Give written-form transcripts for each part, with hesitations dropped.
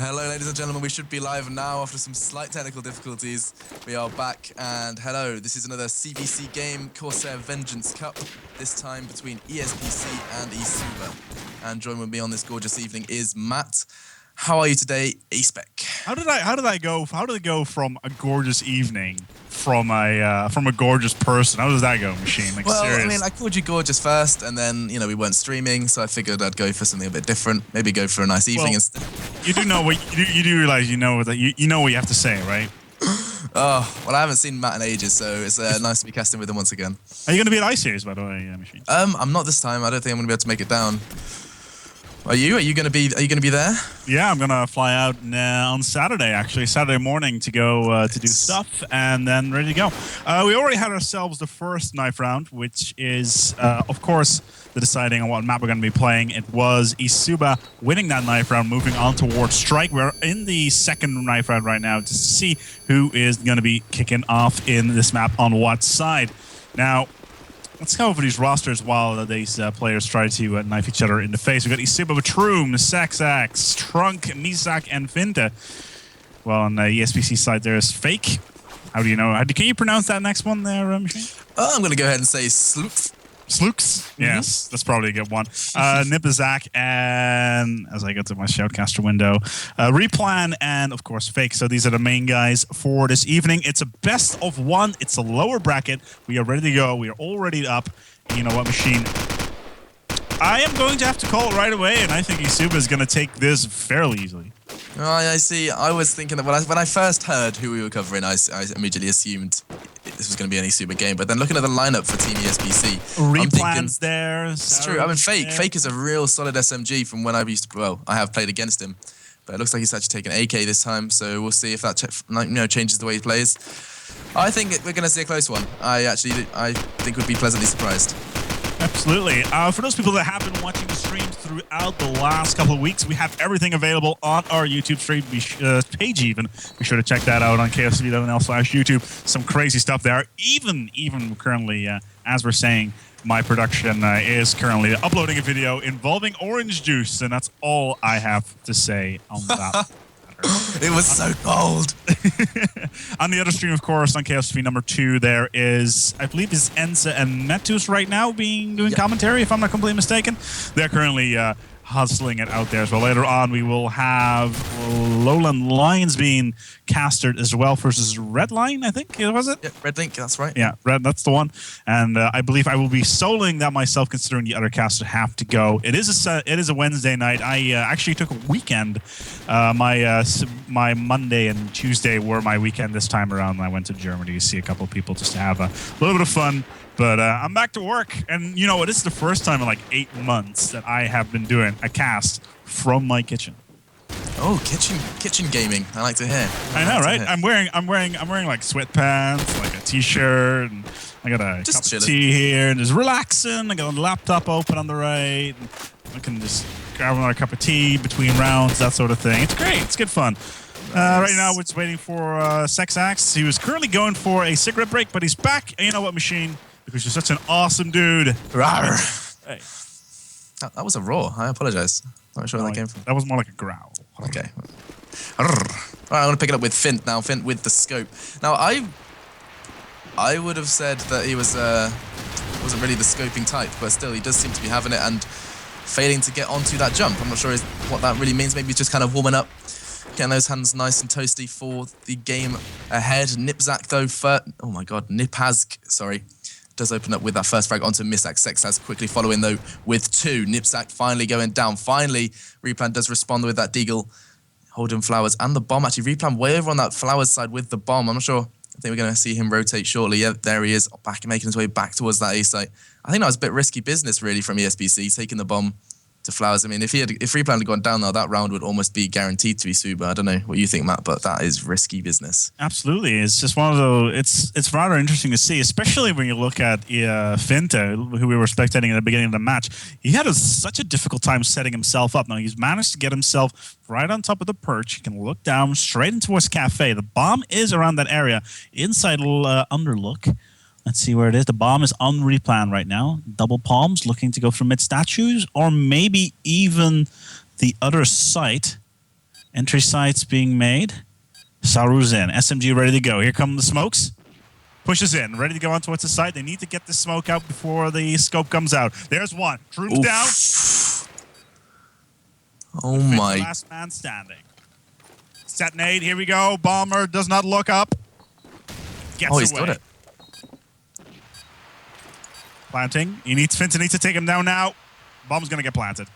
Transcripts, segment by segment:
Hello, ladies and gentlemen. We should be live now after some slight technical difficulties. We are back, and hello. This is another CBC game, Corsair Vengeance Cup. This time between ESPC and eSuba. And joining with me on this gorgeous evening is Matt. How are you today, eSpec? How did it go from a gorgeous evening from a gorgeous person? How does that go, Machine? Like, Well, serious? I mean, I called you gorgeous first, and then we weren't streaming, so I figured I'd go for something a bit different. Maybe go for a nice evening instead. You do know what you do realize you know what you have to say, right? Oh, well, I haven't seen Matt in ages, so it's nice to be casting with him once again. Are you going to be at ice series, by the way, Machine? I'm not this time. I don't think I'm going to be able to make it down. Are you? Are you going to be there? Yeah, I'm going to fly out on Saturday, actually, Saturday morning to go to do stuff and then ready to go. We already had ourselves the first knife round, which is, of course, the deciding on what map we're going to be playing. It was eSuba winning that knife round, moving on towards Strike. We're in the second knife round right now to see who is going to be kicking off in this map on what side. Now, let's go over these rosters while these players try to knife each other in the face. We've got eSuba with Troom, Saxax, Trunk, Nisak, and Finta. Well, on the ESPC side, there's Fake. How do you know? Can you pronounce that next one there, Machine? I'm going to go ahead and say Sloops. Slooks? Yes, that's probably a good one. Nipazak, and as I go to my Shoutcaster window, Replan, and of course Fake. So these are the main guys for this evening. It's a best of one. It's a lower bracket. We are ready to go. We are already up. And you know what, Machine? I am going to have to call it right away, and I think eSuba is going to take this fairly easily. Oh, I see. I was thinking that when I first heard who we were covering, I immediately assumed this was going to be an eSuba game. But then looking at the lineup for Team ESPC, Replan's there. It's true. I mean, Fake is a real solid SMG from when I used to. Well, I have played against him, but it looks like he's actually taken AK this time. So we'll see if that changes the way he plays. I think we're going to see a close one. I think we'd be pleasantly surprised. Absolutely. For those people that have been watching the streams throughout the last couple of weeks, we have everything available on our YouTube stream page even. Be sure to check that out on KFC.nl/YouTube. Some crazy stuff there. Even currently, as we're saying, my production is currently uploading a video involving orange juice, and that's all I have to say on that. It was so cold. On the other stream, of course, on KSV number 2, there is, I believe, is Enza and Metus right now doing commentary, if I'm not completely mistaken. They're currently hustling it out there as well. Later on, we will have Lowland Lions being casted as well versus Red Line, I think, was it? Yeah, Red Link, that's right. Yeah, Red, that's the one. And I believe I will be soloing that myself, considering the other casters have to go. It is a Wednesday night. I actually took a weekend. My Monday and Tuesday were my weekend this time around. I went to Germany to see a couple of people just to have a little bit of fun. But I'm back to work, and you know what? This is the first time in like 8 months that I have been doing a cast from my kitchen. Oh, kitchen gaming. I like to hear. I know, right? I'm wearing like sweatpants, like a t-shirt, and I got a just cup of tea here, and just relaxing. I got a laptop open on the right. And I can just grab another cup of tea between rounds, that sort of thing. It's great. It's good fun. Right now, we're just waiting for Sexax. He was currently going for a cigarette break, but he's back. And you know what, Machine? Because you're such an awesome dude. Rawr. Hey. That was a roar. I apologize. Not sure where that came from. That was more like a growl. Okay. All right, I'm going to pick it up with Fint now. Fint with the scope. Now, I would have said that he wasn't really the scoping type, but still, he does seem to be having it and failing to get onto that jump. I'm not sure what that really means. Maybe he's just kind of warming up, getting those hands nice and toasty for the game ahead. Nipzak, though, oh my god, Nipazk, sorry, does open up with that first frag onto Misak. Sexas quickly following, though, with 2. Nipzak finally going down. Finally, Replan does respond with that deagle, holding Flowers and the bomb. Actually, Replan way over on that Flowers side with the bomb. I'm not sure. I think we're going to see him rotate shortly. Yeah, there he is, back making his way back towards that A site. I think that was a bit risky business, really, from ESPC, taking the bomb to Flowers. I mean, if Replan had gone down now, that round would almost be guaranteed to be Suba. I don't know what you think, Matt, but that is risky business. Absolutely. It's just one of those, it's rather interesting to see, especially when you look at Finta, who we were spectating at the beginning of the match. He had such a difficult time setting himself up. Now, he's managed to get himself right on top of the perch. He can look down straight into his cafe. The bomb is around that area, inside a little underlook. Let's see where it is. The bomb is on Replan right now. Double palms, looking to go for mid statues, or maybe even the other site. Entry sites being made. Saru's in. SMG ready to go. Here come the smokes. Pushes in. Ready to go on towards the site. They need to get the smoke out before the scope comes out. There's one. Troops down. Oh my. Last man standing. Set nade. Here we go. Bomber does not look up. Gets he's away. got it. Planting. Finta needs to take him down now. Bomb's going to get planted.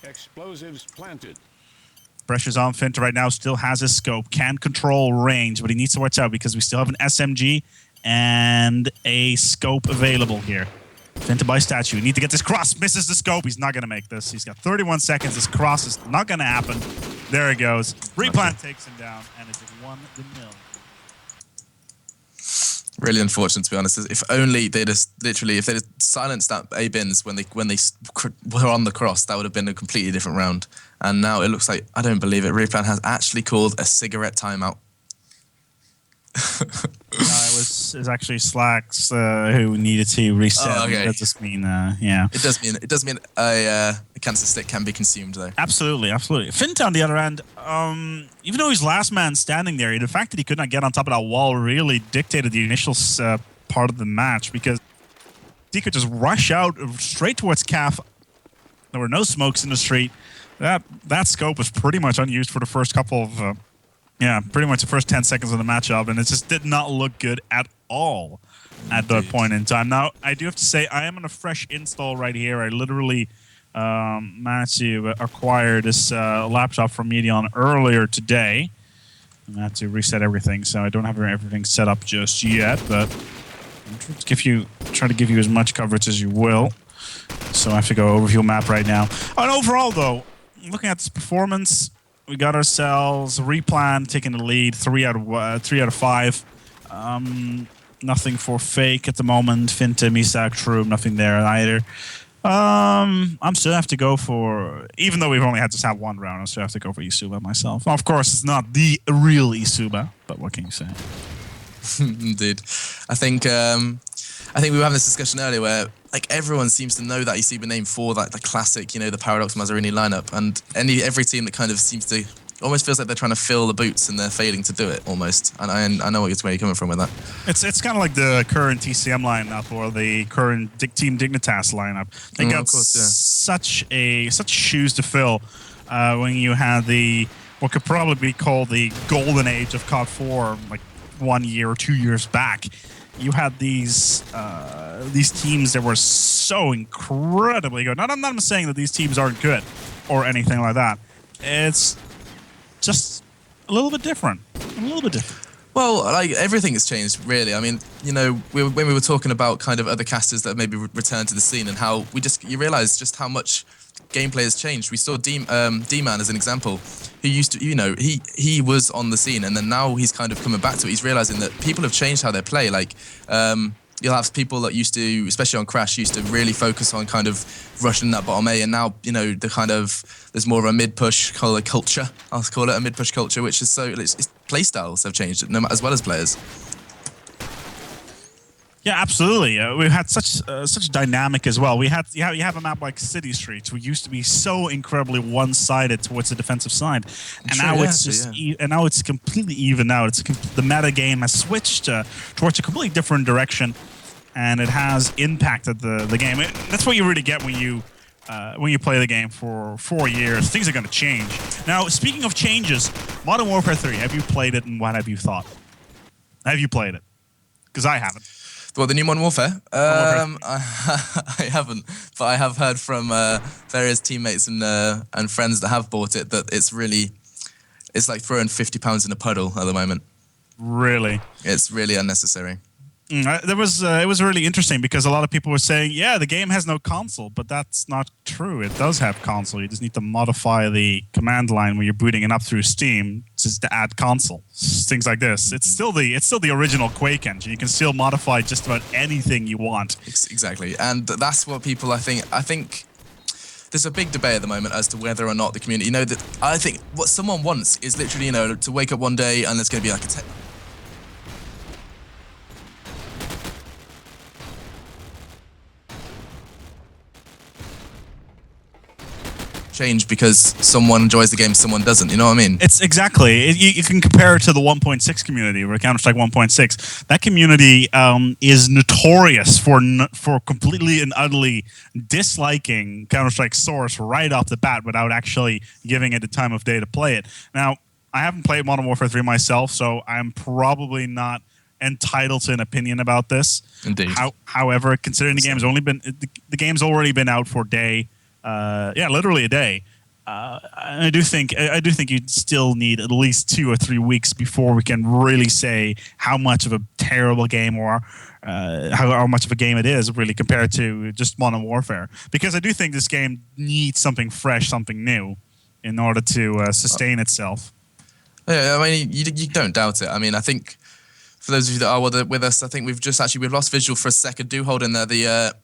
Explosives planted. Pressure's on Finta right now. Still has his scope. Can control range, but he needs to watch out because we still have an SMG and a scope available here. Finta by statue. Need to get this cross. Misses the scope. He's not going to make this. He's got 31 seconds. This cross is not going to happen. There it goes. Replant takes him down, and it's 1-0. Really unfortunate, to be honest. If only they'd have if they'd silenced that A bins when they were on the cross, that would have been a completely different round. And now it looks like, I don't believe it, Replan has actually called a cigarette timeout. It was actually Slacks who needed to reset. Oh, okay. That just mean, yeah. It does mean a cancer stick can be consumed, though. Absolutely. Finta, on the other hand, even though he's last man standing there, the fact that he could not get on top of that wall really dictated the initial part of the match, because he could just rush out straight towards Calf. There were no smokes in the street. That scope was pretty much unused for the first couple of... pretty much the first 10 seconds of the matchup, and it just did not look good at all at that point in time. Now, I do have to say, I am on a fresh install right here. I literally managed to acquire this laptop from Medion earlier today. I had to reset everything, so I don't have everything set up just yet, but I'm trying to give you as much coverage as you will. So I have to go overview map right now. And overall, though, looking at this performance, we got ourselves Replan taking the lead, 3 out of 5. Nothing for Fake at the moment. Finta, Misak, Shroom, nothing there either. I'm still have to go for, even though we've only had to have one round, I still have to go for eSuba myself. Of course, it's not the real eSuba, but what can you say? Indeed. I think we were having this discussion earlier where like everyone seems to know that eSuba name for that the classic, the Paradox Mazzarini lineup, and every team that kind of seems to almost feels like they're trying to fill the boots and they're failing to do it almost. And I know where you're coming from with that. It's kind of like the current TCM lineup or the current Team Dignitas lineup. They got such shoes to fill when you had what could probably be called the golden age of COD 4, like 1 year or 2 years back. You had these teams that were so incredibly good. I'm not saying that these teams aren't good or anything like that. It's just a little bit different. Well, like everything has changed, really. I mean, when we were talking about kind of other casters that maybe returned to the scene and how you realize just how much gameplay has changed. We saw D-Man as an example, who used to, he was on the scene, and then now he's kind of coming back to it. He's realizing that people have changed how they play. Like, you'll have people that used to, especially on Crash, used to really focus on kind of rushing that bottom A, and now, there's more of a mid-push culture. I'll call it a mid-push culture, which is it's play styles have changed, as well as players. Yeah, absolutely. We've had such dynamic as well. You have a map like City Streets, which used to be so incredibly one-sided towards the defensive side, and now it's completely even out. The meta game has switched towards a completely different direction, and it has impacted the game. That's what you really get when you play the game for 4 years. Things are going to change. Now, speaking of changes, Modern Warfare 3. Have you played it, and what have you thought? Have you played it? Because I haven't. Well, the new Modern Warfare? I haven't, but I have heard from various teammates and friends that have bought it that it's like throwing £50 in a puddle at the moment. Really? It's really unnecessary. It was really interesting because a lot of people were saying, yeah, the game has no console, but that's not true. It does have console. You just need to modify the command line when you're booting it up through Steam just to add console. Things like this. It's still the original Quake engine. You can still modify just about anything you want. Exactly, and that's what people I think. There's a big debate at the moment as to whether or not the community. That I think what someone wants is literally to wake up one day and there's going to be like a change because someone enjoys the game, someone doesn't. You know what I mean? It's exactly. You can compare it to the 1.6 community, or Counter-Strike 1.6. That community is notorious for completely and utterly disliking Counter-Strike Source right off the bat without actually giving it the time of day to play it. Now, I haven't played Modern Warfare 3 myself, so I'm probably not entitled to an opinion about this. Indeed. However, considering the game's already been out for a day, literally a day. I do think you'd still need at least 2 or 3 weeks before we can really say how much of a terrible game or how much of a game it is really compared to just Modern Warfare. Because I do think this game needs something fresh, something new, in order to sustain itself. Yeah, I mean, you don't doubt it. I mean, I think for those of you that are with us, I think we've lost visual for a second. Do hold in there. The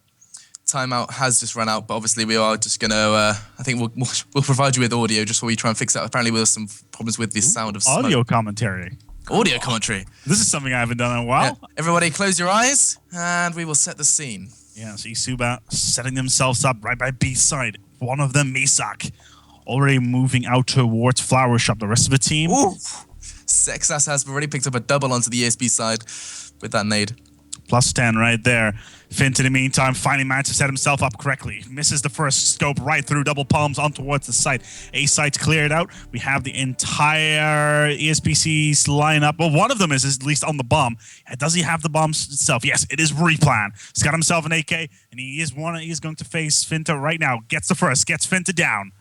timeout has just run out, but obviously we are just going to, I think we'll provide you with audio just while we try and fix that. Apparently there were some problems with the sound of smoke. Audio commentary. Audio commentary. This is something I haven't done in a while. Yeah. Everybody close your eyes and we will set the scene. Yes, eSuba setting themselves up right by B side. One of them, Misak, already moving out towards Flower Shop. The rest of the team. Ooh. Sexas has already picked up a double onto the ESP side with that nade. Plus 10 right there. Fint in the meantime finally managed to set himself up correctly. Misses the first scope right through double palms on towards the site. A site's cleared out. We have the entire ESPC's lineup. Well, one of them is at least on the bomb. Does he have the bombs itself? Yes, it is Replan. He's got himself an AK, and he is going to face Finta right now. Gets the first, gets Finta down.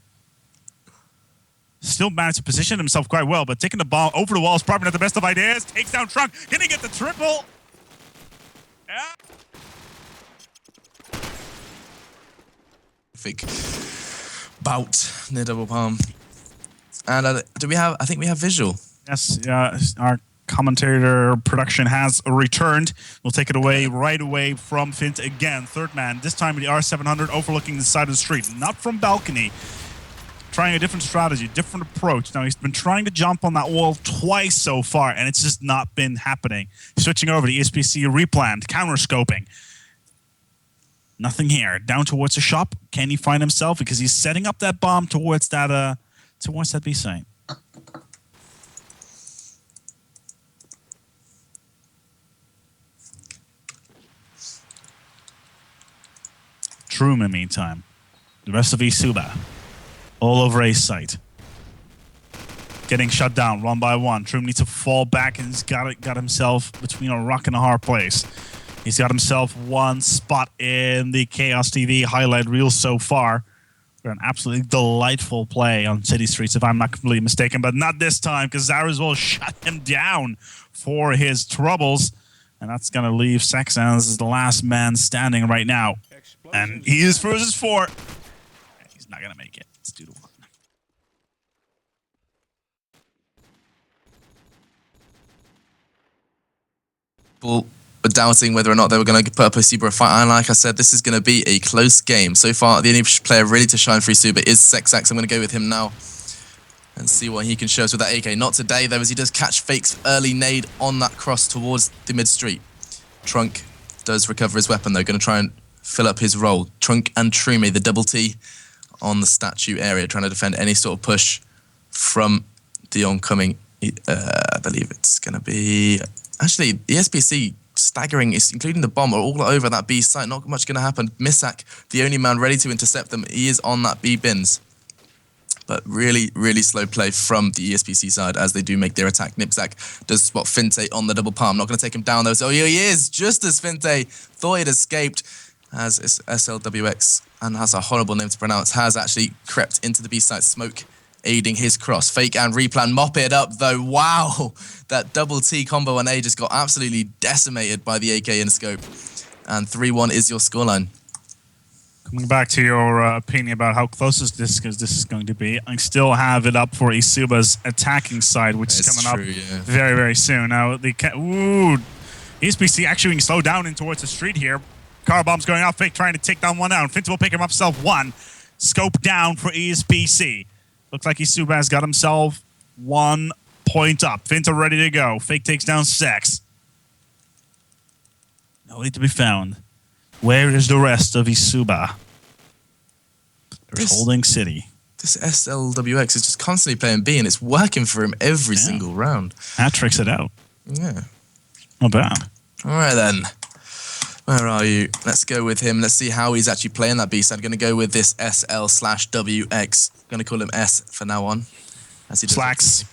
Still managed to position himself quite well, but taking the ball over the wall is probably not the best of ideas. Takes down Trunk. Gonna get the triple. Yeah. Bout near double palm. And do we have? I think we have visual. Yes, our commentator production has returned. We'll take it away right away from Fint again. Third man, this time with the R700 overlooking the side of the street, not from balcony. Trying a different strategy, different approach. Now, he's been trying to jump on that wall twice so far, and it's just not been happening. Switching over to ESPC replanned, counter-scoping. Nothing here. Down towards the shop. Can he find himself? Because he's setting up that bomb towards that B site. Truman, meantime. The rest of eSuba. All over A site. Getting shut down one by one. Troom needs to fall back, and he's got himself between a rock and a hard place. He's got himself one spot in the Chaos TV highlight reel so far. For an absolutely delightful play on City Streets, if I'm not completely mistaken, but not this time, because Zaraz will shut him down for his troubles. And that's going to leave Sexans as the last man standing right now. And he is versus 4. He's not going to make it. It's 2-1. People were doubting whether or not they were going to put up a eSuba fight. And like I said, this is going to be a close game. So far, the only player ready to shine for eSuba is Sexax. I'm going to go with him now and see what he can show us with that AK. Not today, though, as he does catch Fake's early nade on that cross towards the mid-street. Trunk does recover his weapon, though. Going to try and fill up his role. Trunk and Trume, the double T on the statue area, trying to defend any sort of push from the oncoming. I believe it's going to be... Actually, the ESPC staggering, including the bomb, are all over that B site. Not much going to happen. Misak, the only man ready to intercept them, he is on that B bins. But really, really slow play from the ESPC side as they do make their attack. Nipzak does spot Finte on the double palm. Not going to take him down, though. So he is, just as Finte thought he'd escaped, as SLWX, and has a horrible name to pronounce, has actually crept into the B site. Smoke aiding his cross. Fake and Replan mop it up, though. Wow! That double T combo on A just got absolutely decimated by the AK in scope. And 3-1 is your scoreline. Coming back to your opinion about how close this is going to be, I still have it up for eSuba's attacking side, which is coming up very, very soon. Now, ESPC actually being slowed down in towards the street here. Car bombs going off. Fake trying to take down one down. Finta will pick him up himself one. Scope down for ESPC. Looks like eSuba has got himself 1 point up. Finta ready to go. Fake takes down Sex. Nobody to be found. Where is the rest of eSuba? They're holding City. This SLWX is just constantly playing B, and it's working for him every single round. That tricks it out. Yeah. Not bad. All right, then. Where are you? Let's go with him. Let's see how he's actually playing that B side. I'm going to go with this SL/WX. I'm going to call him S for now on. As he does Slacks.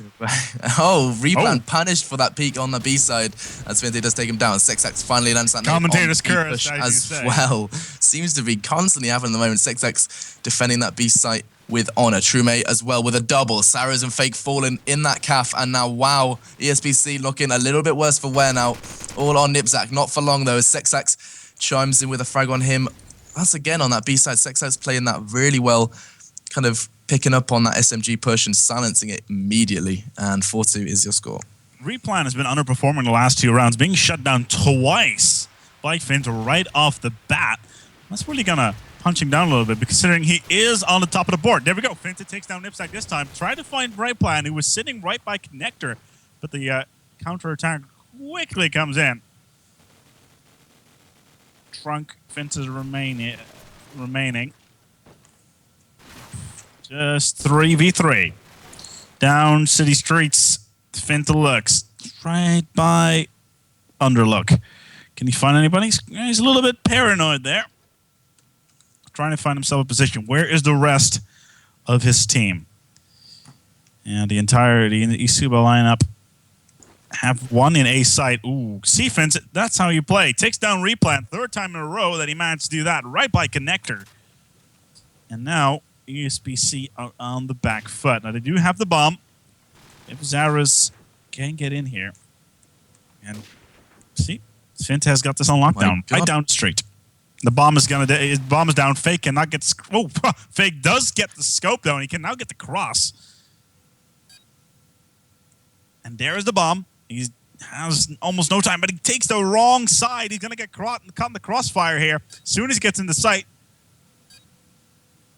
Oh, Replan punished for that peak on the B side. As Finte does take him down. Sexax finally lands that Commentator's nade on curse, as well. Seems to be constantly happening at the moment. Sexax defending that B site with honor. Truemate as well with a double. Sarah's and Fake falling in that calf. And now, wow, ESPC looking a little bit worse for wear now. All on Nipzak. Not for long, though, as Sexax chimes in with a frag on him. Once again, on that B side, Sexax playing that really well. Kind of picking up on that SMG push and silencing it immediately. And 4-2 is your score. Replan has been underperforming the last 2 rounds, being shut down twice by Fint right off the bat. That's really going to punch him down a little bit, considering he is on the top of the board. There we go. Fint takes down Nipsack this time. Try to find Replan, who was sitting right by Connector, but the counter-attack quickly comes in. Trunk, Fint is remaining. Just 3v3. Down city streets. Fint looks right by Underlook. Can he find anybody? He's a little bit paranoid there. Trying to find himself a position. Where is the rest of his team? And the entirety in the eSuba lineup have one in A site. Ooh, C-Fint, that's how you play. Takes down Replan. 3rd time in a row that he managed to do that right by Connector. And now ESPC are on the back foot. Now they do have the bomb. If Zaras can get in here. And see, Fint has got this on lockdown. Right down the street. The bomb is down. Fake cannot get Fake does get the scope though, and he can now get the cross. And there is the bomb. He has almost no time, but he takes the wrong side. He's gonna get caught in the crossfire here. As soon as he gets into sight.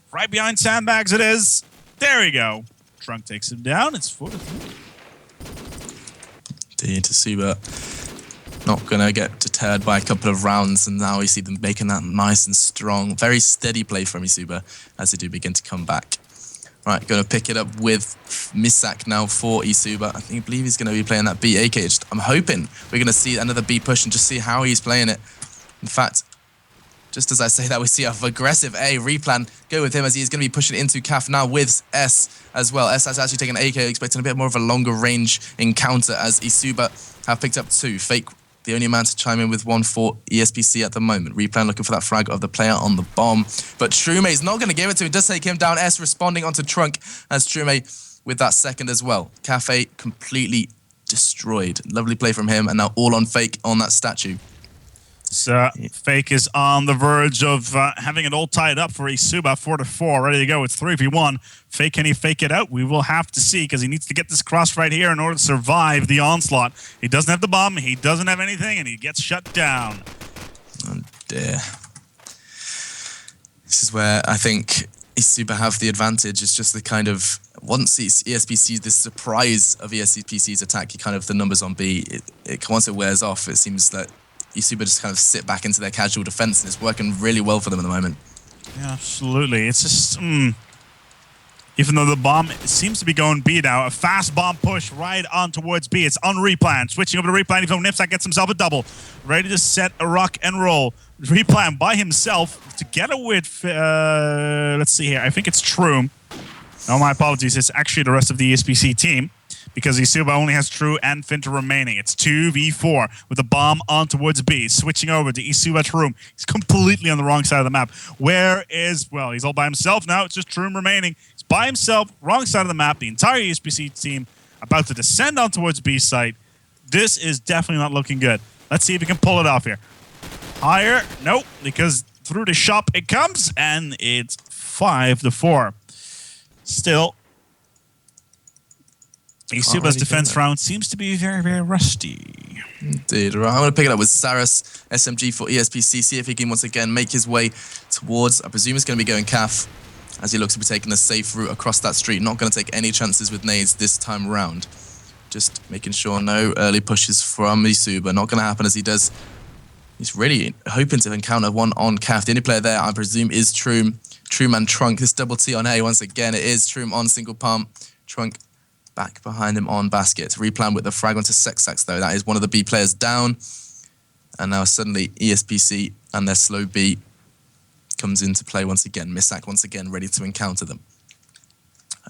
Right behind sandbags it is. There we go. Trunk takes him down. It's 4-3. eSuba not going to get deterred by a couple of rounds, and now we see them making that nice and strong, very steady play from eSuba as they do begin to come back. Right, going to pick it up with Misak now for eSuba. I believe he's going to be playing that B AK. I'm hoping we're going to see another B push and just see how he's playing it. In fact, just as I say that, we see a aggressive A. Replan go with him as he's going to be pushing into CAF now with S as well. S has actually taken AK, expecting a bit more of a longer range encounter as eSuba have picked up 2. Fake, the only man to chime in with 1 for ESPC at the moment. Replan looking for that frag of the player on the bomb. But Truemate's not going to give it to him. Does take him down. S responding onto Trunk as Trumate with that second as well. Cafe completely destroyed. Lovely play from him, and now all on Fake on that statue. So Fake is on the verge of having it all tied up for eSuba. 4-4, ready to go. It's 3v1. Fake, can he fake it out? We will have to see, because he needs to get this cross right here in order to survive the onslaught. He doesn't have the bomb, he doesn't have anything, and he gets shut down. Oh dear. This is where I think eSuba have the advantage. It's just the kind of, once ESPC, the surprise of ESPC's attack, the numbers on B, once it wears off, it seems that eSuba just kind of sit back into their casual defense, and it's working really well for them at the moment. Yeah, absolutely. It's just, even though the bomb seems to be going B now, a fast bomb push right on towards B. It's on Replan. Switching over to Replan, even though Nipsack gets himself a double. Ready to set a rock and roll. Replan by himself together with, let's see here, I think it's Troom. No, my apologies. It's actually the rest of the ESPC team, because eSuba only has True and Finter remaining. It's 2v4 with a bomb on towards B. Switching over to eSuba Troom. He's completely on the wrong side of the map. Where is, well, he's all by himself now. It's just Troom remaining. He's by himself, wrong side of the map. The entire ESPC team about to descend on towards B site. This is definitely not looking good. Let's see if he can pull it off here. Higher. Nope, because through the shop it comes, and it's 5-4. Still, eSuba's defense round seems to be very, very rusty. Indeed. Right, I'm going to pick it up with Saras, SMG for ESPC, see if he can once again make his way towards, I presume it's going to be going CAF, as he looks to be taking a safe route across that street. Not going to take any chances with nades this time around. Just making sure no early pushes from eSuba. Not going to happen as he does. He's really hoping to encounter one on CAF. The only player there, I presume, is Troom. Troom and Trunk. This double T on A once again. It is Troom on single palm. Trunk back behind him on basket. Replan with the frag onto Sexax though. That is one of the B players down. And now suddenly ESPC and their slow B comes into play once again. Misak once again ready to encounter them.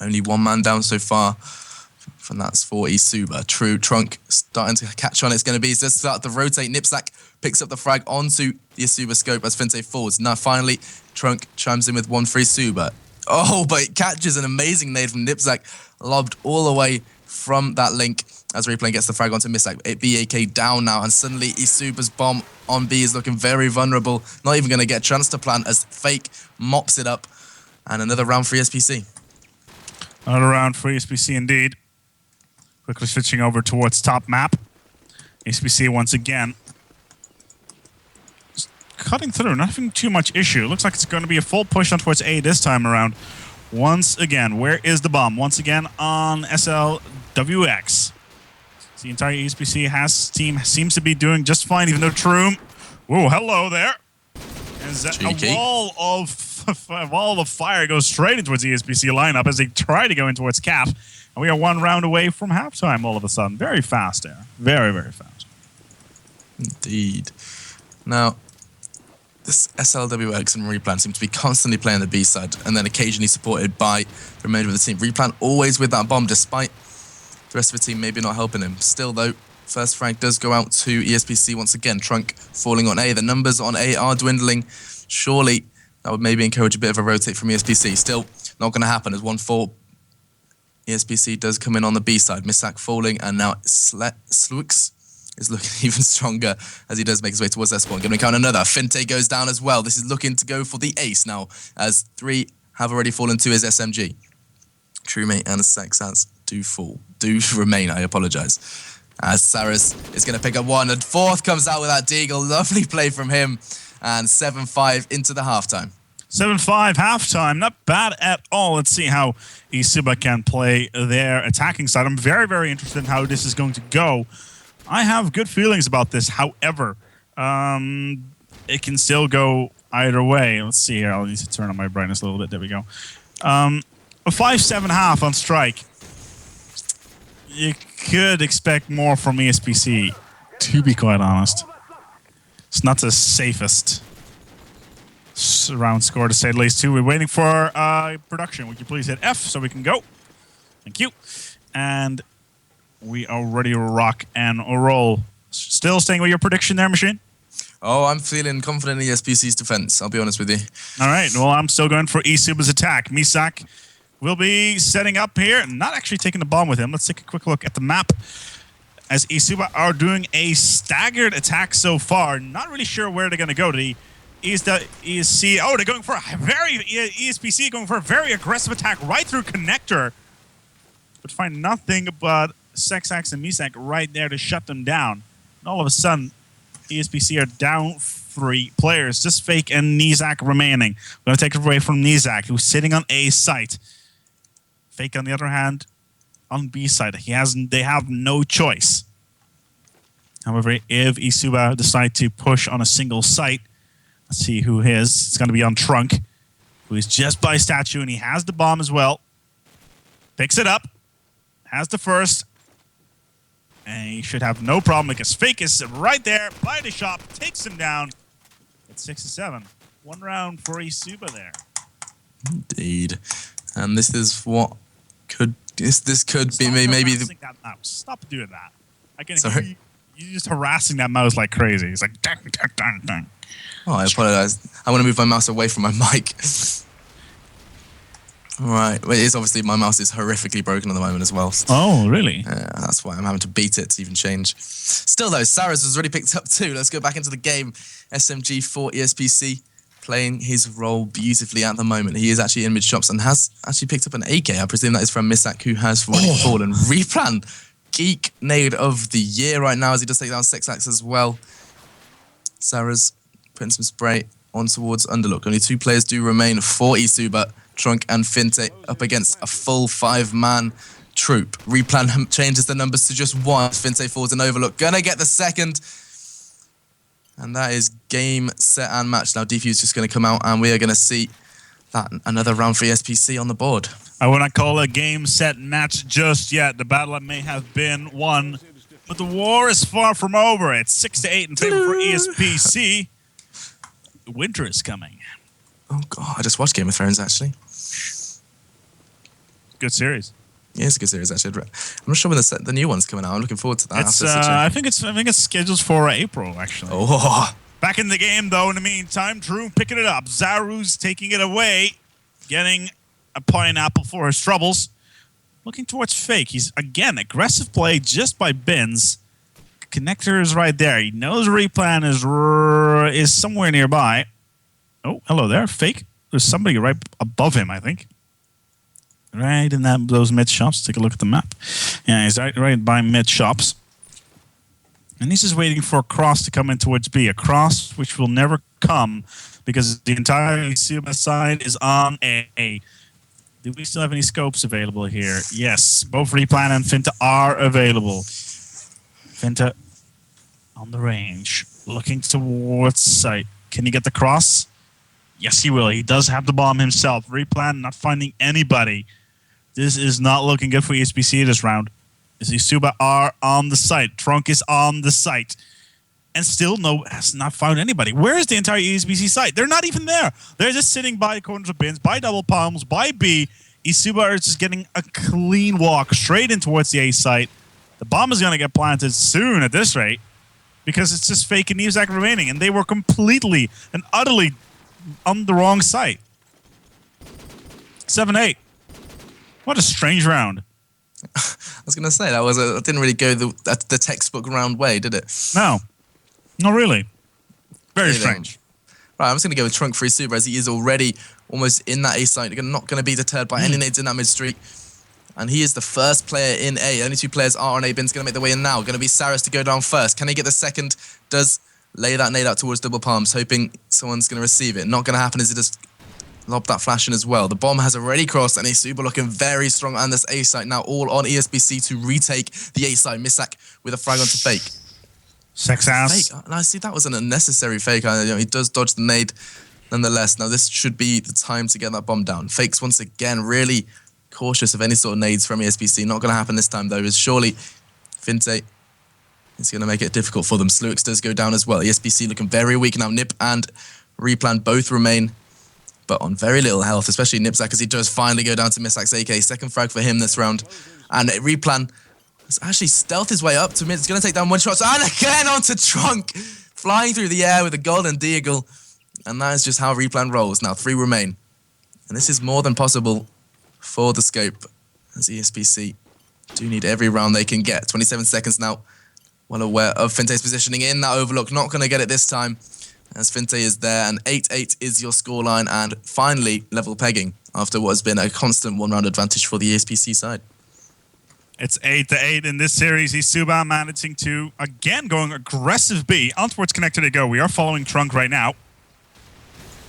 Only one man down so far. And that's for eSuba. Trunk starting to catch on. It's going to be just start to rotate. Nipsack picks up the frag onto the eSuba scope as Finte falls. Now finally, Trunk chimes in with one for eSuba. Oh, but it catches an amazing nade from Nipsack, lobbed all the way from that link as Replay gets the frag onto Misak. BAK down now, and suddenly eSuba's bomb on B is looking very vulnerable. Not even going to get a chance to plant as Fake mops it up. And another round for ESPC. Another round for ESPC indeed. Quickly switching over towards top map. ESPC once again. Just cutting through, not having too much issue. Looks like it's going to be a full push on towards A this time around. Once again, where is the bomb? Once again on SLWX. The entire ESPC team seems to be doing just fine, even though Troom. Oh, hello there. As a wall of fire goes straight into the ESPC lineup as they try to go in towards Cap. And we are one round away from halftime all of a sudden. Very fast there. Very, very fast. Indeed. Now, this SLWX and Replan seem to be constantly playing the B side and then occasionally supported by the remainder of the team. Replan always with that bomb despite the rest of the team maybe not helping him. Still though, first frag does go out to ESPC once again. Trunk falling on A. The numbers on A are dwindling. Surely that would maybe encourage a bit of a rotate from ESPC. Still not going to happen as 1-4. ESPC does come in on the B side. Misak falling, and now Slux is looking even stronger as he does make his way towards their spawn. Going to count another. Finte goes down as well. This is looking to go for the ace now, as 3 have already fallen to his SMG. Truemate and Sexas do remain, I apologise. As Saras is going to pick up one, and 4th comes out with that deagle. Lovely play from him, and 7-5 into the halftime. 7-5 halftime, not bad at all. Let's see how eSuba can play their attacking side. I'm very, very interested in how this is going to go. I have good feelings about this. However, it can still go either way. Let's see here. I'll need to turn on my brightness a little bit. There we go. A 5-7 half on strike. You could expect more from ESPC, to be quite honest. It's not the safest round score to say the least, too. We're waiting for production. Would you please hit F so we can go? Thank you. And we are ready to rock and roll. Still staying with your prediction there, Machine? Oh, I'm feeling confident in ESPC's defense, I'll be honest with you. All right. Well, I'm still going for eSuba's attack. Misak will be setting up here, not actually taking the bomb with him. Let's take a quick look at the map. As eSuba are doing a staggered attack so far. Not really sure where they're going to go. ESC. Oh, they're going for a ESPC going for a very aggressive attack right through connector, but find nothing but Sexax and Misak right there to shut them down. And all of a sudden, ESPC are down 3 players, just Fake and Nizak remaining. We're going to take it away from Nizak, who's sitting on A site. Fake, on the other hand, on B side. They have no choice. However, if eSuba decide to push on a single site, let's see who his. It's going to be on Trunk, who is just by statue, and he has the bomb as well. Picks it up, has the first, and he should have no problem because Fake is right there by the shop, takes him down at 6-7. 1 round for eSuba there. Indeed. And this is what could... This could be maybe... That mouse. Stop doing that. I can Sorry? hear you just harassing that mouse like crazy. It's like... Dang, dang, dang, dang. Oh, I apologize. I want to move my mouse away from my mic. Right. Well, it is obviously my mouse is horrifically broken at the moment as well. Oh, really? That's why I'm having to beat it to even change. Still though, Saras has already picked up 2. Let's go back into the game. SMG for ESPC playing his role beautifully at the moment. He is actually in mid-shops and has actually picked up an AK. I presume that is from Misak, who has already fallen. Replan, geek nade of the year right now as he does take down Sexax as well. Saras putting some spray on towards Underlook. Only 2 players do remain for eSuba. Trunk and Finte up against a full 5-man troop. Replan changes the numbers to just 1. Finte falls an Overlook. Gonna get the second. And that is game, set, and match. Now Defuse just going to come out and we are going to see another round for ESPC on the board. I would not call it a game, set, match just yet. The battle may have been won, but the war is far from over. It's 6-8 in favor for ESPC. Winter is coming. Oh, God. I just watched Game of Thrones, actually. Good series. Yeah, it's a good series, actually. I'm not sure when the new one's coming out. I'm looking forward to that. It's, I think it's scheduled for April, actually. Oh. Back in the game, though, in the meantime, Drew picking it up. Zaru's taking it away, getting a pineapple for his troubles. Looking towards Fake. He's, again, aggressive play just by Bins. Connector is right there. He knows Replan is somewhere nearby. Oh, hello there. Fake. There's somebody right above him, I think. Right in those mid shops. Take a look at the map. Yeah, he's right by mid shops. And he's just waiting for a cross to come in towards B. A cross which will never come because the entire eSuba side is on A. Do we still have any scopes available here? Yes. Both Replan and Finta are available. Finta on the range. Looking towards site. Can he get the cross? Yes, he will. He does have the bomb himself. Replan not finding anybody. This is not looking good for ESPC this round. eSuba are on the site. Trunk is on the site. And still has not found anybody. Where is the entire ESPC site? They're not even there. They're just sitting by corners of bins, by double palms, by B. eSuba are just getting a clean walk straight in towards the A site. The bomb is going to get planted soon at this rate because it's just Fake and Newsack remaining. And they were completely and utterly on the wrong site. 7-8. What a strange round. I was going to say, that didn't really go the textbook round way, did it? No. Not really. Very strange. Right, I'm just going to go with Trunk for eSuba as he is already almost in that A site. You're not going to be deterred by any nades in that mid street. And he is the first player in A. Only two players are on A. Bin's going to make their way in now. Going to be Saris to go down first. Can he get the second? Does lay that nade out towards double palms, hoping someone's going to receive it. Not going to happen as he just lob that flash in as well. The bomb has already crossed, and eSuba looking very strong on this A site now, all on ESPC to retake the A site. Misak with a frag onto Fake. Sex ass. Fake. I see that was an unnecessary Fake. He does dodge the nade nonetheless. Now this should be the time to get that bomb down. Fakes once again really cautious of any sort of nades from ESPC. Not going to happen this time though, as surely Finte is going to make it difficult for them. Sluix does go down as well. ESPC looking very weak now. Nip and Replan both remain, but on very little health, especially Nipzak as he does finally go down to Misak's AK. Second frag for him this round. And Replan has actually stealthed his way up to mid. He's going to take down one shot. And again onto Trunk. Flying through the air with a golden deagle. And that is just how Replan rolls. Now 3 remain. And this is more than possible for the scope, as ESPC do need every round they can get. 27 seconds now. Well aware of Finte's positioning in that overlook. Not going to get it this time, as Finte is there. And 8-8 is your scoreline. And finally, level pegging after what has been a constant one-round advantage for the ESPC side. It's 8-8 in this series. eSuba managing to, again, going aggressive B. On towards connector they go. We are following Trunk right now.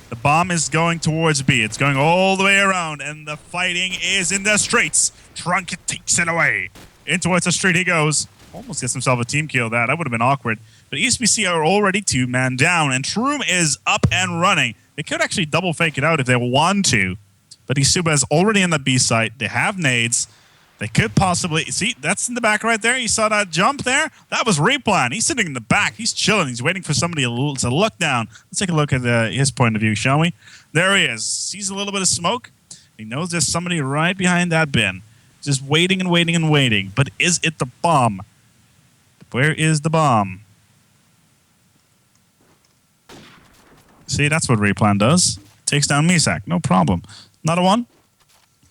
The bomb is going towards B. It's going all the way around, and the fighting is in the streets. Trunk takes it away. In towards the street he goes. Almost gets himself a team kill. That would have been awkward. But ESPC are already 2-man down, and Troom is up and running. They could actually double fake it out if they want to. But eSuba is already in the B site. They have nades. They could possibly... See, that's in the back right there. You saw that jump there? That was Replan. He's sitting in the back. He's chilling. He's waiting for somebody to look down. Let's take a look at his point of view, shall we? There he is. Sees a little bit of smoke. He knows there's somebody right behind that bin. Just waiting and waiting and waiting. But is it the bomb? Where is the bomb? See, that's what Replan does. Takes down Misak. No problem. Another one.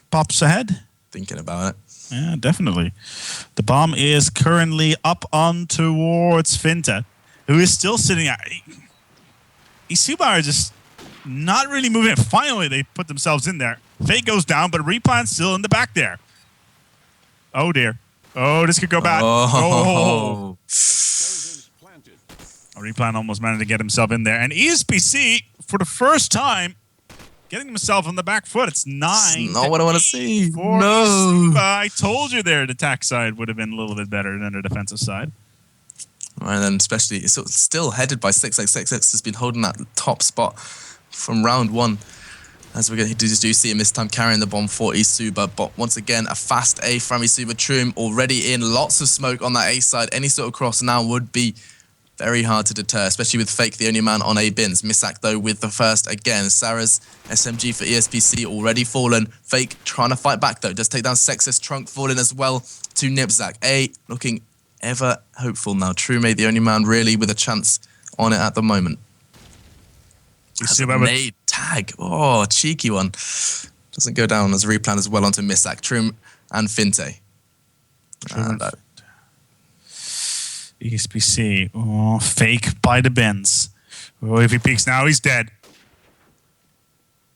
Pops ahead. Thinking about it. Yeah, definitely. The bomb is currently up on towards Finta, who is still sitting at... eSuba are just not really moving it. Finally, they put themselves in there. Fake goes down, but Replan's still in the back there. Oh, dear. Oh, this could go bad. Oh. Replan almost managed to get himself in there. And ESPC, for the first time, getting himself on the back foot. It's 9. That's not what I want to see. No. I told you there the attack side would have been a little bit better than the defensive side. And then especially, it's still headed by 6. 6 has been holding that top spot from round 1. As we do see him this time carrying the bomb for eSuba, but once again, a fast A from eSuba. Troom already in, lots of smoke on that A side. Any sort of cross now would be very hard to deter, especially with Fake, the only man on A bins. Misak, though, with the first again. Sarah's SMG for ESPC already fallen. Fake trying to fight back, though. Does take down Sexus. Trunk falling as well to Nipzak. A looking ever hopeful now. Trume, the only man really with a chance on it at the moment. Nade tag. Oh, cheeky one. Doesn't go down as a replan as well onto Misak. Trum and Finte. ESPC. Oh, Fake by the bins. Oh, if he peeks now, he's dead.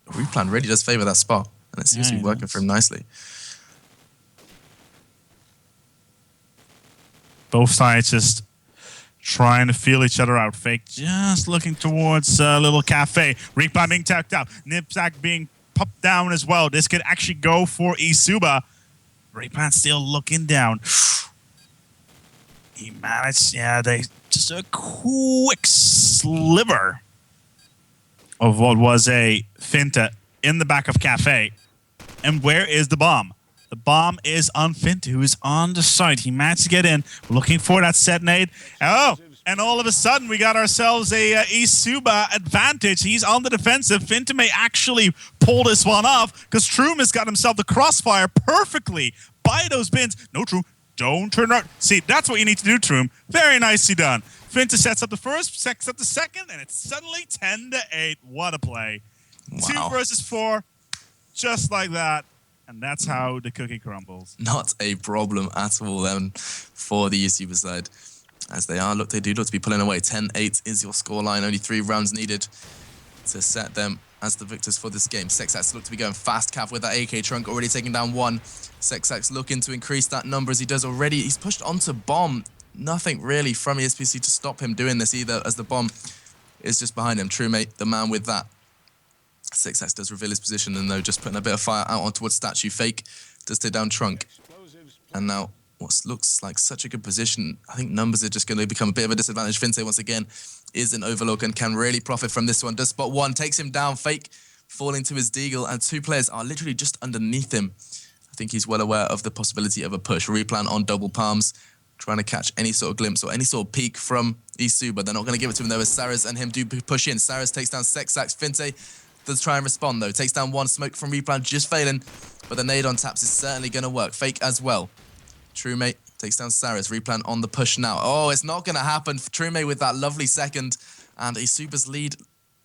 Replan really does favour that spot. And it seems to be working for him nicely. Both sides just trying to feel each other out. Fake just looking towards a little cafe. Replan being tapped out. Nipzak being popped down as well. This could actually go for eSuba. Replan still looking down. He managed, they just a quick sliver of what was a Finta in the back of Cafe. And where is the bomb? The bomb is on Finta, who is on the site. He managed to get in, looking for that set nade. Oh, and all of a sudden we got ourselves a eSuba advantage. He's on the defensive. Finta may actually pull this one off because Troom has got himself the crossfire perfectly by those bins. No, Troom. Don't turn around. See, that's what you need to do, Troom. Very nicely done. Finta sets up the first, sets up the second, and it's suddenly 10-8. What a play. Wow. 2 versus 4, just like that. And that's how the cookie crumbles. Not a problem at all then for the eSuba side. As they do look to be pulling away. 10-8 is your scoreline. Only 3 rounds needed to set them as the victors for this game. Sexax look to be going fast, Cav, with that AK trunk, already taking down 1. Sexax looking to increase that number as he does already. He's pushed onto bomb. Nothing really from ESPC to stop him doing this either, as the bomb is just behind him. Truemate, the man with that. Sexax does reveal his position, and though just putting a bit of fire out on towards statue. Fake does take down Trunk. And now what looks like such a good position. I think numbers are just going to become a bit of a disadvantage. Finte, once again, is an overlook and can really profit from this one. Does spot 1, takes him down. Fake falling to his deagle, and 2 players are literally just underneath him. I think he's well aware of the possibility of a push. Replan on double palms, trying to catch any sort of glimpse or any sort of peek from eSuba. They're not going to give it to him, though, as Saras and him do push in. Saras takes down Sexax. Finte does try and respond, though. Takes down 1. Smoke from Replan, just failing. But the nade on taps is certainly going to work. Fake as well. Truemate takes down Saras. Replan on the push now. Oh, it's not going to happen. Truemate with that lovely second. And eSuba's lead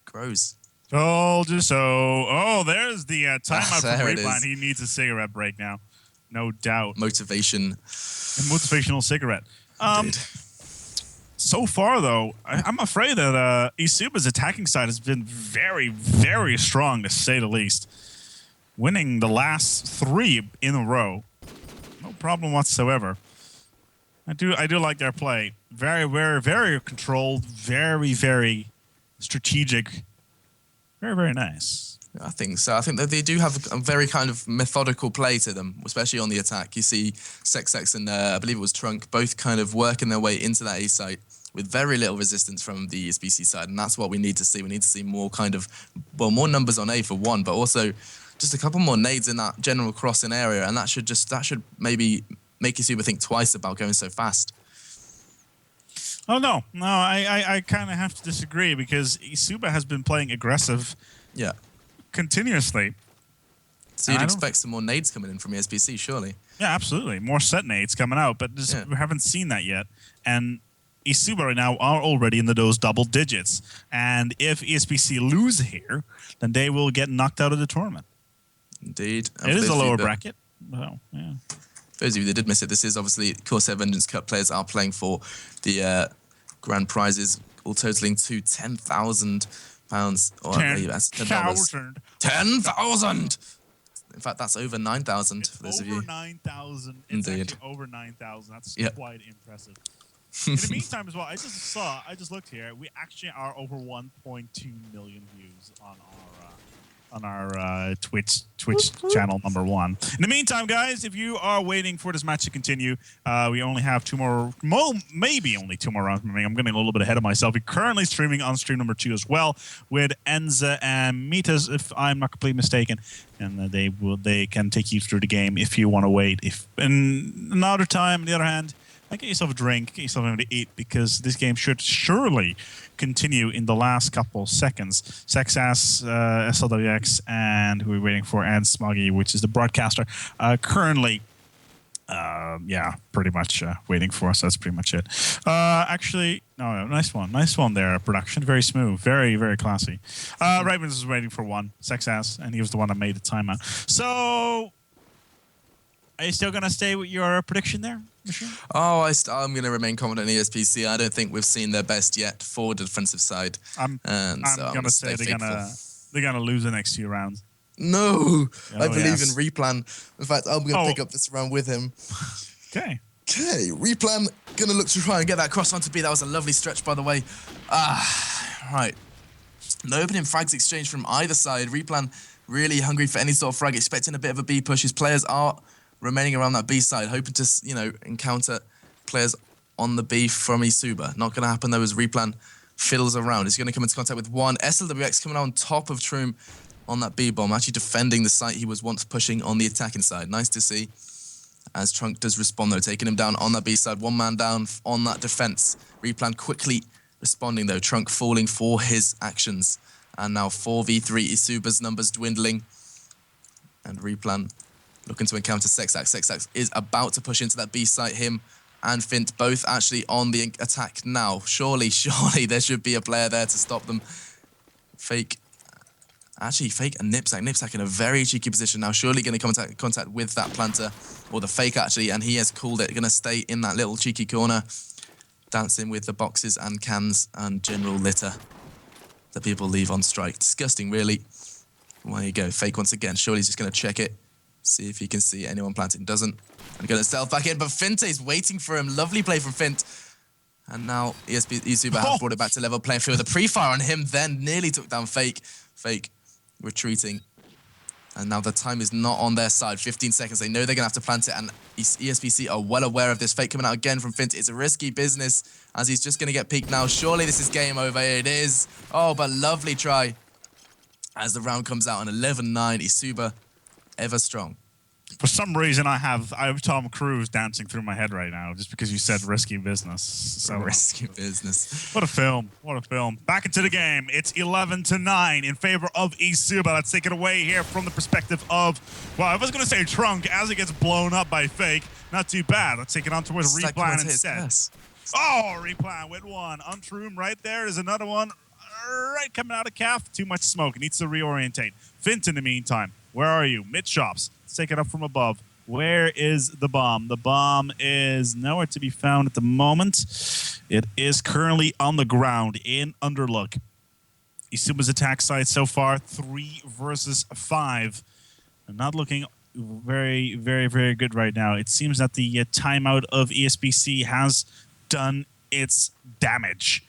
grows. Told you so. Oh, there's the timeout for it Replan. is. He needs a cigarette break now. No doubt. Motivation. A motivational cigarette. Indeed. So far, though, I'm afraid that eSuba's attacking side has been very, very strong, to say the least. Winning the last 3 in a row. No problem whatsoever. I do like their play. Very, very, very controlled. Very, very strategic. Very, very nice. I think so. I think that they do have a very kind of methodical play to them, especially on the attack. You see Sexax and I believe it was Trunk, both kind of working their way into that A site with very little resistance from the ESPC side, and that's what we need to see. We need to see more kind of, well, more numbers on A for 1, but also just a couple more nades in that general crossing area, and that should maybe make eSuba think twice about going so fast. Oh, no. No, I kind of have to disagree, because eSuba has been playing aggressive continuously. So you'd expect some more nades coming in from ESPC, surely? Yeah, absolutely. More set nades coming out, but we haven't seen that yet. And eSuba right now are already in those double digits. And if ESPC lose here, then they will get knocked out of the tournament. Indeed. It is a lower bracket. Well, yeah. For those of you that did miss it, this is obviously Corsair Vengeance Cup. Players are playing for the grand prizes, all totaling to £10,000. $10,000. 10,000! In fact, that's over 9,000 for those of you. Over 9,000. It's Indeed. actually over 9,000. That's quite impressive. In the meantime, as well, I just looked here. We actually are over 1.2 million views on on our Twitch channel #1. In the meantime, guys, if you are waiting for this match to continue, we only have maybe only 2 more rounds remaining. I'm getting a little bit ahead of myself. We're currently streaming on stream #2 as well with Enza and Mitas, if I'm not completely mistaken, and they can take you through the game if you want to wait. If and another time, on the other hand, get yourself a drink, get yourself something to eat, because this game should surely continue in the last couple seconds. Sexass, SLWX, and who we're waiting for, and Smuggy, which is the broadcaster, currently, pretty much waiting for us. That's pretty much it. Actually, no, nice one there, production. Very smooth, very, very classy. Ravens was waiting for one, Sexass, and he was the one that made the timeout. So, are you still going to stay with your prediction there, Michelle? Oh, I'm going to remain confident in ESPC. I don't think we've seen their best yet for the defensive side. I'm going to say they're going to lose the next few rounds. No, I believe in Replan. In fact, I'm going to pick up this round with him. Okay. Okay, Replan going to look to try and get that cross onto B. That was a lovely stretch, by the way. Right. No opening frags exchange from either side. Replan really hungry for any sort of frag, expecting a bit of a B push. His players are remaining around that B side, hoping to, encounter players on the B from eSuba. Not going to happen, though, as Replan fiddles around. He's going to come into contact with one. SLWX coming on top of Troom on that B bomb, actually defending the site he was once pushing on the attacking side. Nice to see, as Trunk does respond, though, taking him down on that B side. One man down on that defense. Replan quickly responding, though. Trunk falling for his actions. And now 4v3, eSuba's numbers dwindling. And Replan looking to encounter Sexax. Sexax is about to push into that B site. Him and Fint both actually on the attack now. Surely there should be a player there to stop them. Fake and Nipsack. Nipsack in a very cheeky position now. Surely going to come into contact with that planter, or the fake actually, and he has called it. Going to stay in that little cheeky corner, dancing with the boxes and cans and general litter that people leave on strike. Disgusting, really. Well, there you go. Fake once again. Surely he's just going to check it. See if he can see anyone planting. Doesn't. And going to stealth back in, but Finte is waiting for him. Lovely play from Fint. And now eSuba have brought it back to level playing field. The pre-fire on him then nearly took down Fake. Fake retreating. And now the time is not on their side. 15 seconds. They know they're going to have to plant it. And ESPC are well aware of this. Fake coming out again from Fint. It's a risky business as he's just going to get peeked now. Surely this is game over. It is. Oh, but lovely try. As the round comes out on 11-9. eSuba ever strong. For some reason, I have Tom Cruise dancing through my head right now, just because you said risky business. So risky business. What a film! What a film! Back into the game. It's 11-9 in favor of eSuba. Let's take it away here from the perspective of, well, I was going to say Trunk as it gets blown up by Fake. Not too bad. Let's take it on towards Replan instead. Yes. Oh, Replan with one. Untroom right there. There's another one right coming out of calf. Too much smoke. It needs to reorientate. Fint in the meantime. Where are you? Mid shops. Let's take it up from above. Where is the bomb? The bomb is nowhere to be found at the moment. It is currently on the ground in Underlook. eSuba's attack side so far, 3 versus 5. Not looking very, very, very good right now. It seems that the timeout of ESPC has done its damage.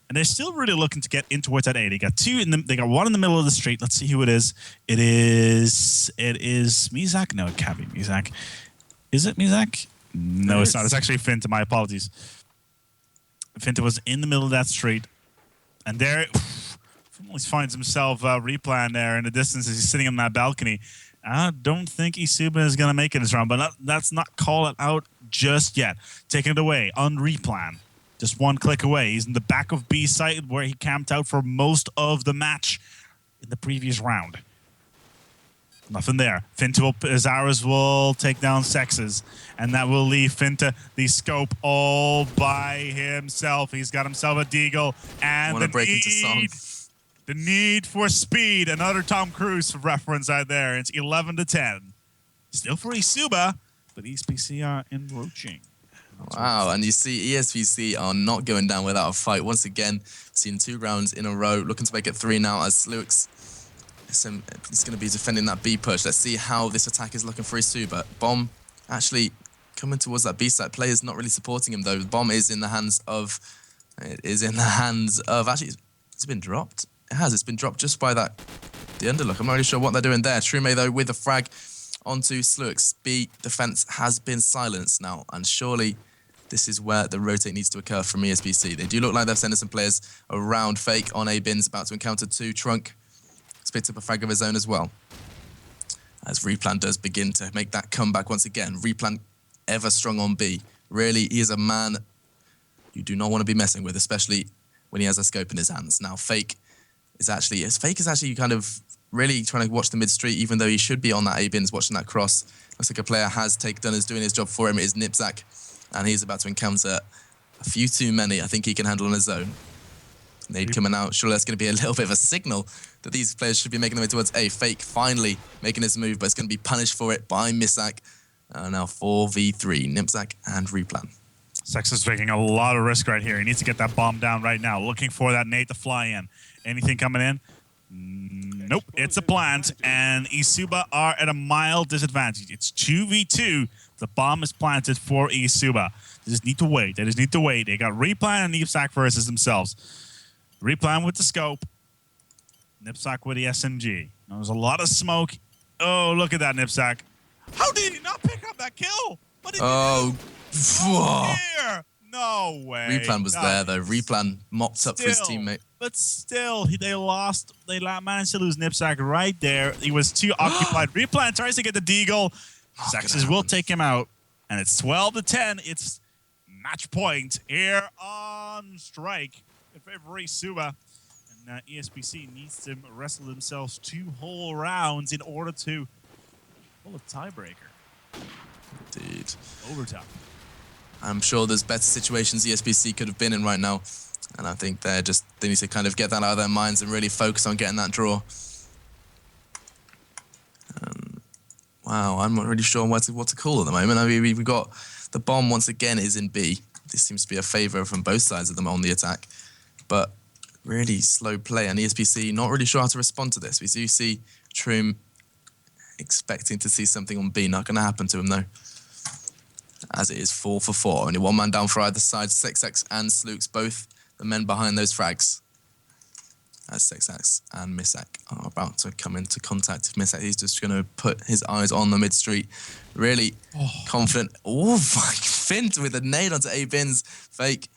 And they're still really looking to get in towards that A. They got two in they got one in the middle of the street. Let's see who it is. It is Mizak. No, it can't be Mizak. Is it Mizak? No, it's not. It's actually Finta. My apologies. Finta was in the middle of that street. And there he finds himself Replan there in the distance as he's sitting on that balcony. I don't think eSuba is going to make it this round, but that's not call it out just yet. Taking it away on Replan. Just one click away. He's in the back of B site where he camped out for most of the match in the previous round. Nothing there. Zaras will take down Sexes, and that will leave Finta the scope all by himself. He's got himself a deagle, and the need for speed. Another Tom Cruise reference right there. It's 11-10. Still for eSuba, but ESPC are encroaching. Wow, and you see ESPC are not going down without a fight. Once again, seen 2 rounds in a row, looking to make it 3 now as Sluix is going to be defending that B push. Let's see how this attack is looking for eSuba. Bomb actually coming towards that B side. Players not really supporting him though. The bomb is in the hands of, actually, it's been dropped. It has, it's been dropped just by that the underlook. I'm not really sure what they're doing there. Trume, though, with a frag onto Slux. B defense has been silenced now, and surely this is where the rotate needs to occur from ESPC. They do look like they're sending some players around. Fake on A bins, about to encounter 2. Trunk has picked up a frag of his own as well. As Replan does begin to make that comeback once again. Replan ever strong on B. Really, he is a man you do not want to be messing with, especially when he has a scope in his hands. Now, Fake is actually kind of really trying to watch the mid-street, even though he should be on that A-bins watching that cross. Looks like a player has done is doing his job for him. It is Nipzak, and he's about to encounter a few too many I think he can handle on his own. Nade coming out. Surely that's going to be a little bit of a signal that these players should be making their way towards A. Fake finally making his move, but it's going to be punished for it by Misak. Now 4v3, Nipzak and Replan. Sex is taking a lot of risk right here. He needs to get that bomb down right now. Looking for that nade to fly in. Anything coming in? Nope, it's a plant, and eSuba are at a mild disadvantage. It's 2v2. The bomb is planted for eSuba. They just need to wait. They got Replan and Nipzak versus themselves. Replan with the scope. Nipzak with the SMG. There's a lot of smoke. Oh, look at that, Nipzak. How did he not pick up that kill? What did he do? Here. No way. Replan was there, though. Replan mopped up for his teammate. But still, they lost. They managed to lose Nipzak right there. He was too occupied. Replan tries to get the deagle. Saxes will take him out. And it's 12-10. It's match point here on strike in favor of eSuba. And ESPC needs to wrestle themselves 2 whole rounds in order to pull a tiebreaker. Indeed. Overtime. I'm sure there's better situations ESPC could have been in right now. And I think they need to kind of get that out of their minds and really focus on getting that draw. Wow, I'm not really sure what to call at the moment. I mean, we've got the bomb once again is in B. This seems to be a favour from both sides of them on the attack. But really slow play, and ESPC not really sure how to respond to this. We do see Troom expecting to see something on B. Not going to happen to him, though. As it is 4 for 4. Only one man down for either side. Sexax and Slux, both the men behind those frags. As Sexax and Misak are about to come into contact with Misak. He's just going to put his eyes on the mid-street. Really confident. Oh, Fint with a nade onto A-bins. Fake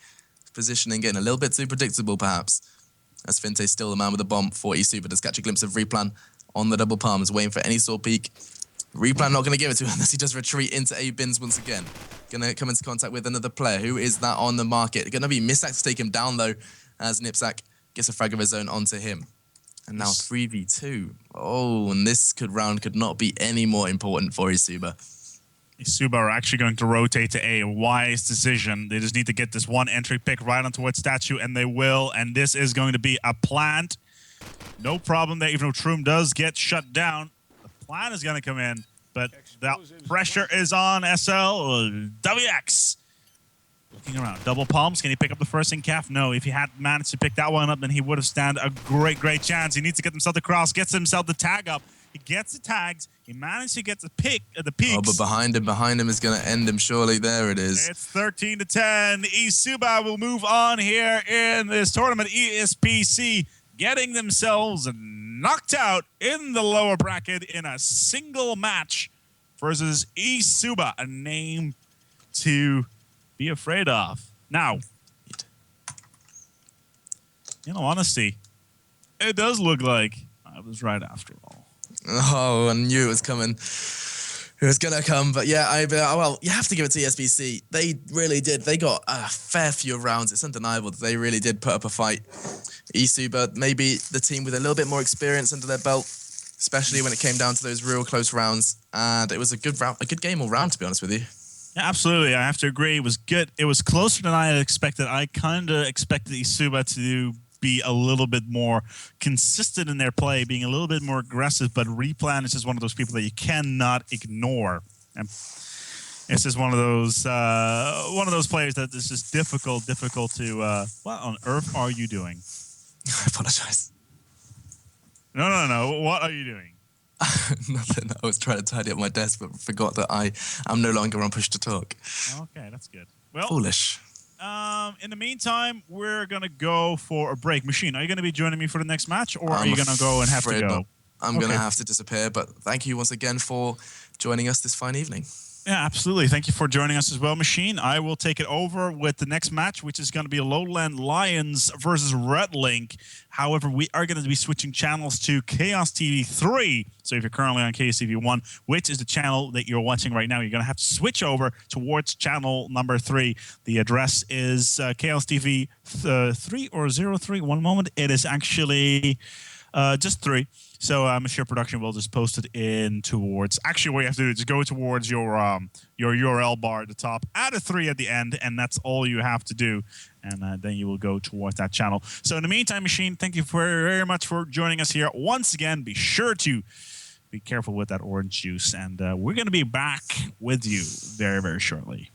positioning, getting a little bit too predictable, perhaps. As Finte is still the man with the bomb for eSuba. Does catch a glimpse of Replan on the double palms, waiting for any sort of peak. Replan not going to give it to him unless he does retreat into A-bins once again. Going to come into contact with another player. Who is that on the market? Going to be Misak to take him down, though, as Nipzak gets a frag of his own onto him. And now 3v2. Oh, and this round could not be any more important for eSuba. eSuba are actually going to rotate to A. A wise decision. They just need to get this one entry pick right onto what statue, and they will. And this is going to be a plant. No problem there, even though Troom does get shut down. The plant is going to come in, but the pressure is on SL. WX. Looking around. Double palms. Can he pick up the first in calf? No. If he had managed to pick that one up, then he would have stand a great chance. He needs to get himself the cross, gets himself the tag up. He gets the tags. He managed to get the peaks. Oh, but behind him is going to end him, surely. There it is. It's 13-10. eSuba will move on here in this tournament. ESPC getting themselves knocked out in the lower bracket in a single match versus eSuba, a name to be afraid of. Now, in all honesty, it does look like I was right after all. Oh, I knew it was coming. It was going to come, but yeah, well, you have to give it to ESPC. They really did. They got a fair few rounds. It's undeniable that they really did put up a fight. eSuba, maybe the team with a little bit more experience under their belt, especially when it came down to those real close rounds. And it was a good game all round, to be honest with you. Yeah, absolutely. I have to agree. It was good. It was closer than I had expected. I kind of expected eSuba to be a little bit more consistent in their play, being a little bit more aggressive, but Replan is just one of those people that you cannot ignore. And it's just one of those players that is just difficult to, what on earth are you doing? I apologize. No. What are you doing? Nothing. I was trying to tidy up my desk, but forgot that I am no longer on push to talk. Okay, that's good. Well, foolish. In the meantime, we're going to go for a break. Machine, are you going to be joining me for the next match, or are you going to go and have to go? I'm going to have to disappear. But thank you once again for joining us this fine evening. Yeah, absolutely. Thank you for joining us as well, Machine. I will take it over with the next match, which is going to be Lowland Lions versus Red Link. However, we are going to be switching channels to Chaos TV 3. So if you're currently on Chaos TV 1, which is the channel that you're watching right now, you're going to have to switch over towards channel number 3. The address is Chaos TV 3 or 03. One moment. It is actually just 3. So I'm sure production will just post it in towards. Actually, what you have to do is just go towards your URL bar at the top, add a 3 at the end, and that's all you have to do. And then you will go towards that channel. So in the meantime, Machine, thank you very, very much for joining us here. Once again, be sure to be careful with that orange juice. And we're going to be back with you very, very shortly.